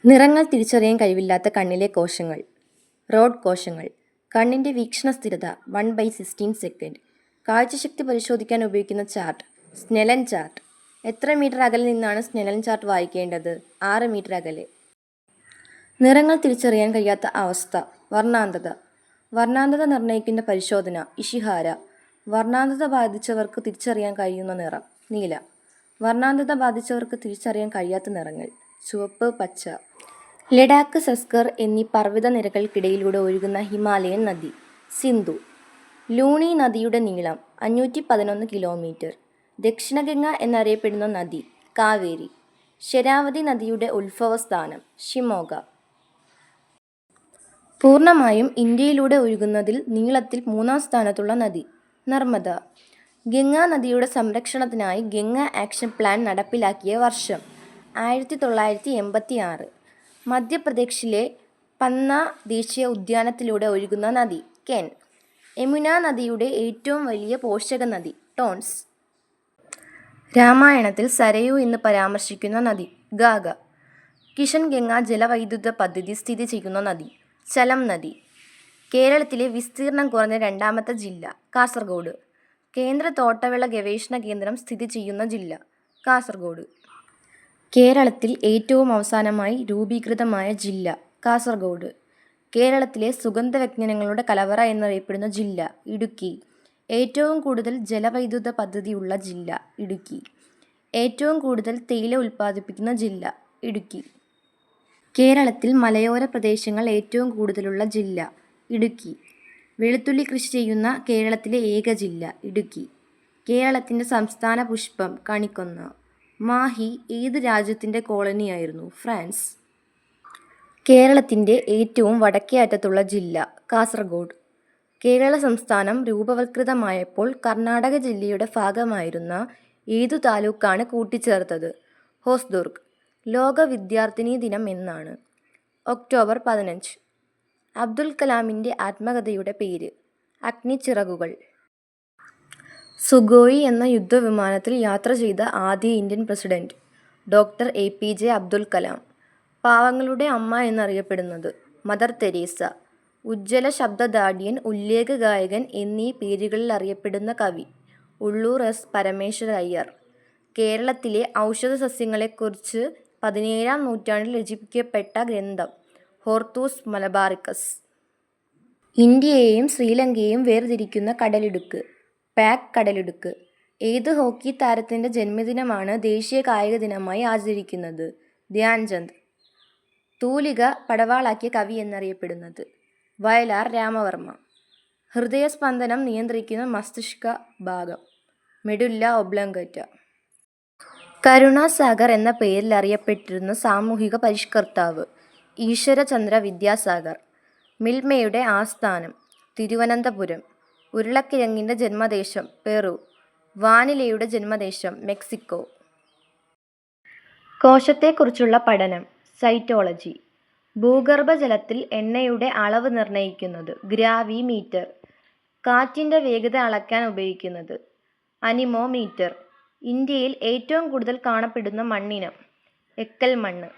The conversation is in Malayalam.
നിറങ്ങൾ തിരിച്ചറിയാൻ കഴിവില്ലാത്ത കണ്ണിലെ കോശങ്ങൾ. റോഡ് കോശങ്ങൾ. കണ്ണിന്റെ വീക്ഷണ സ്ഥിരത 1/16 സെക്കൻഡ്. കാഴ്ചശക്തി പരിശോധിക്കാൻ ഉപയോഗിക്കുന്ന ചാർട്ട്. Snellen chart. എത്ര മീറ്റർ അകലെ നിന്നാണ് സ്നെല്ലൻ ചാർട്ട് വായിക്കേണ്ടത്? 6 മീറ്റർ അകലെ. നിറങ്ങൾ തിരിച്ചറിയാൻ കഴിയാത്ത അവസ്ഥ. വർണ്ണാന്ധത. വർണ്ണാന്ധത നിർണ്ണയിക്കുന്ന പരിശോധന. ഇഷിഹാര. വർണ്ണാന്ധത ബാധിച്ചവർക്ക് തിരിച്ചറിയാൻ കഴിയുന്ന നിറം. നീല. വർണ്ണാന്ധത ബാധിച്ചവർക്ക് തിരിച്ചറിയാൻ കഴിയാത്ത നിറങ്ങൾ. ചുവപ്പ്, പച്ച. ലഡാക്ക്, സസ്കർ എന്നീ പർവ്വത നിരകൾക്കിടയിലൂടെ ഒഴുകുന്ന ഹിമാലയൻ നദി. സിന്ധു. ലൂണി നദിയുടെ നീളം 511 കിലോമീറ്റർ. ദക്ഷിണഗംഗ എന്നറിയപ്പെടുന്ന നദി. കാവേരി. ശരാവതി നദിയുടെ ഉത്ഭവസ്ഥാനം. ഷിമോഗ. പൂർണ്ണമായും ഇന്ത്യയിലൂടെ ഒഴുകുന്നതിൽ നീളത്തിൽ 3-ാം സ്ഥാനത്തുള്ള നദി. നർമ്മദ. ഗംഗാ നദിയുടെ സംരക്ഷണത്തിനായി ഗംഗ ആക്ഷൻ പ്ലാൻ നടപ്പിലാക്കിയ വർഷം. 1986. മധ്യപ്രദേശിലെ പന്ന ദേശീയ ഉദ്യാനത്തിലൂടെ ഒഴുകുന്ന നദി. കെൻ. യമുന നദിയുടെ ഏറ്റവും വലിയ പോഷക നദി. ടോൺസ്. രാമായണത്തിൽ സരയൂ എന്ന് പരാമർശിക്കുന്ന നദി. ഗാഗ. കിഷൻ ഗംഗ ജലവൈദ്യുത പദ്ധതി സ്ഥിതി ചെയ്യുന്ന നദി. ചലം നദി. കേരളത്തിലെ വിസ്തീർണം കുറഞ്ഞ 2ാമത്തെ ജില്ല. കാസർഗോഡ്. കേന്ദ്ര തോട്ടവിള ഗവേഷണ കേന്ദ്രം സ്ഥിതി ചെയ്യുന്ന ജില്ല. കാസർഗോഡ്. കേരളത്തിൽ ഏറ്റവും അവസാനമായി രൂപീകൃതമായ ജില്ല. കാസർഗോഡ്. കേരളത്തിലെ സുഗന്ധവ്യഞ്ജനങ്ങളുടെ കലവറ എന്നറിയപ്പെടുന്ന ജില്ല. ഇടുക്കി. ഏറ്റവും കൂടുതൽ ജലവൈദ്യുത പദ്ധതിയുള്ള ജില്ല. ഇടുക്കി. ഏറ്റവും കൂടുതൽ തേയില ഉൽപ്പാദിപ്പിക്കുന്ന ജില്ല. ഇടുക്കി. കേരളത്തിൽ മലയോര പ്രദേശങ്ങൾ ഏറ്റവും കൂടുതലുള്ള ജില്ല. ഇടുക്കി. വെളുത്തുള്ളി കൃഷി ചെയ്യുന്ന കേരളത്തിലെ ഏക ജില്ല. ഇടുക്കി. കേരളത്തിൻ്റെ സംസ്ഥാന പുഷ്പം കണിക്കൊന്ന. മാഹി ഏത് രാജ്യത്തിൻ്റെ കോളനിയായിരുന്നു? ഫ്രാൻസ്. കേരളത്തിൻ്റെ ഏറ്റവും വടക്കേ അറ്റത്തുള്ള ജില്ല. കാസർഗോഡ്. കേരള സംസ്ഥാനം രൂപവത്കൃതമായപ്പോൾ കർണാടക ജില്ലയുടെ ഭാഗമായിരുന്ന ഏതു താലൂക്കാണ് കൂട്ടിച്ചേർത്തത്? ഹോസ്ദുർഗ്. ലോക വിദ്യാർത്ഥിനി ദിനം എന്നാണ്? ഒക്ടോബർ 15. അബ്ദുൽ കലാമിൻ്റെ ആത്മകഥയുടെ പേര്? അഗ്നിച്ചിറകുകൾ. സുഖോയ് എന്ന യുദ്ധവിമാനത്തിൽ യാത്ര ചെയ്ത ആദ്യ Indian president? Doctor APJ Abdul Kalam. പാവങ്ങളുടെ അമ്മ എന്നറിയപ്പെടുന്നത്? Mother Teresa. ഉജ്ജ്വല ശബ്ദദാഢ്യൻ, ഉല്ലേഖ ഗായകൻ എന്നീ പേരുകളിൽ അറിയപ്പെടുന്ന കവി? ഉള്ളൂർ S. പരമേശ്വര അയ്യർ. കേരളത്തിലെ ഔഷധ സസ്യങ്ങളെക്കുറിച്ച് 17-ാം നൂറ്റാണ്ടിൽ രചിക്കപ്പെട്ട ഗ്രന്ഥം? Hortus Malabaricus. ഇന്ത്യയെയും ശ്രീലങ്കയെയും വേർതിരിക്കുന്ന കടലിടുക്ക്? പാക് കടലിടുക്ക്. ഏത് ഹോക്കി താരത്തിൻ്റെ ജന്മദിനമാണ് ദേശീയ കായിക ദിനമായി ആചരിക്കുന്നത്? ധ്യാൻചന്ദ്. തൂലിക പടവാളാക്കിയ കവി എന്നറിയപ്പെടുന്നത്? വയലാർ രാമവർമ്മ. ഹൃദയസ്പന്ദനം നിയന്ത്രിക്കുന്ന മസ്തിഷ്ക ഭാഗം? Medulla oblongata. കരുണാസാഗർ എന്ന പേരിൽ അറിയപ്പെട്ടിരുന്ന സാമൂഹിക പരിഷ്കർത്താവ്? ഈശ്വരചന്ദ്ര വിദ്യാസാഗർ. മിൽമയുടെ ആസ്ഥാനം? തിരുവനന്തപുരം. ഉരുളക്കിഴങ്ങിൻ്റെ ജന്മദേശം? പെറു. വാനിലയുടെ ജന്മദേശം? മെക്സിക്കോ. കോശത്തെക്കുറിച്ചുള്ള പഠനം? സൈറ്റോളജി. ഭൂഗർഭജലത്തിൽ എണ്ണയുടെ അളവ് നിർണ്ണയിക്കുന്നത്? ഗ്രാവിമീറ്റർ. കാറ്റിൻ്റെ വേഗത അളക്കാൻ ഉപയോഗിക്കുന്നത്? അനിമോമീറ്റർ. ഇന്ത്യയിൽ ഏറ്റവും കൂടുതൽ കാണപ്പെടുന്ന മണ്ണിനം? എക്കൽ മണ്ണ്.